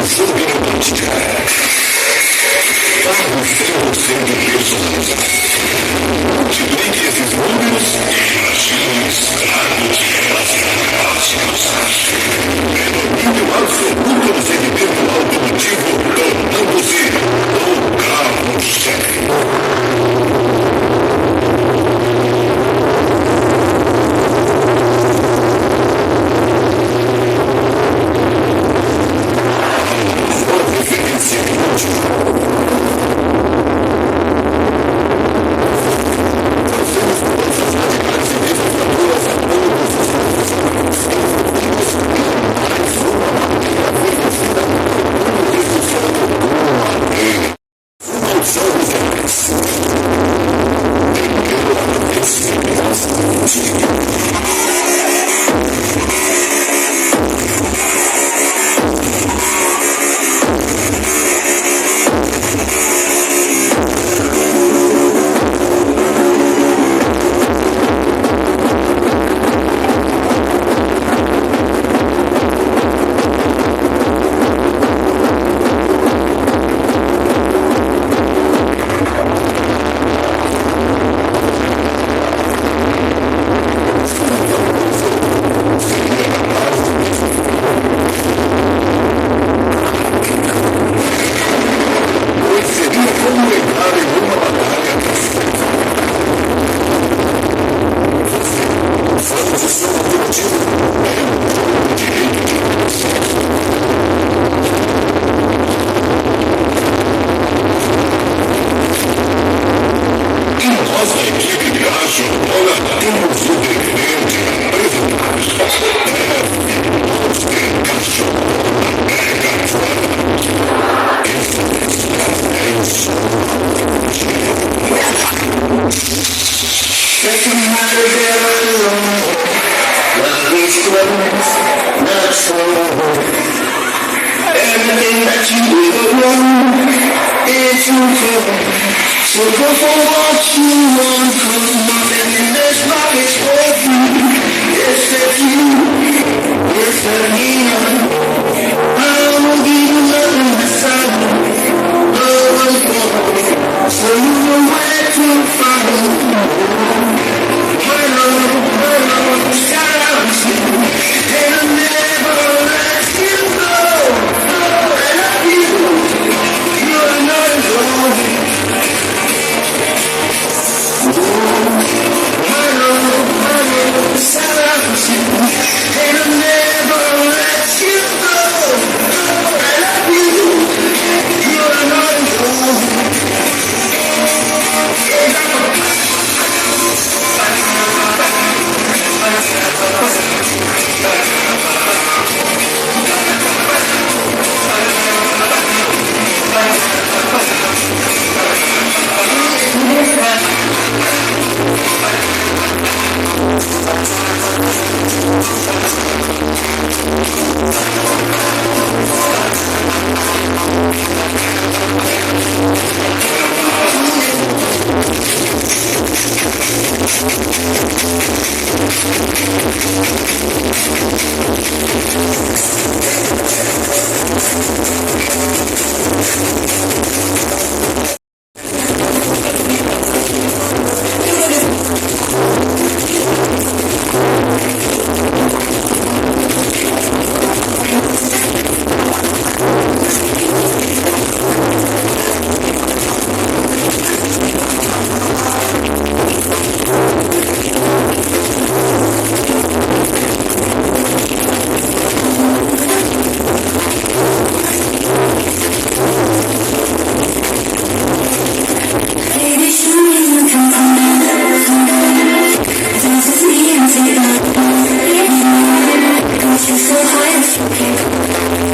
Fogueirótica. Carro 100% personalizado. Multiplique esses números e imagine um estrago de relacionamentos. Predomínio absoluto do segmento automotivo, tornando-se o carro-chefe. Everything that you do wrong, it's okay. So go for what you want, 'cause nothing in this life is for free. Except you, except me. I will give you nothing beside me. No one for me, so you know where to find me. My love, shout out to you, and I'll never let you go. I love you, you're not alone. My love, shout out to you, and I'll never let you go. I love you, you're not alone. You're so high, it's okay.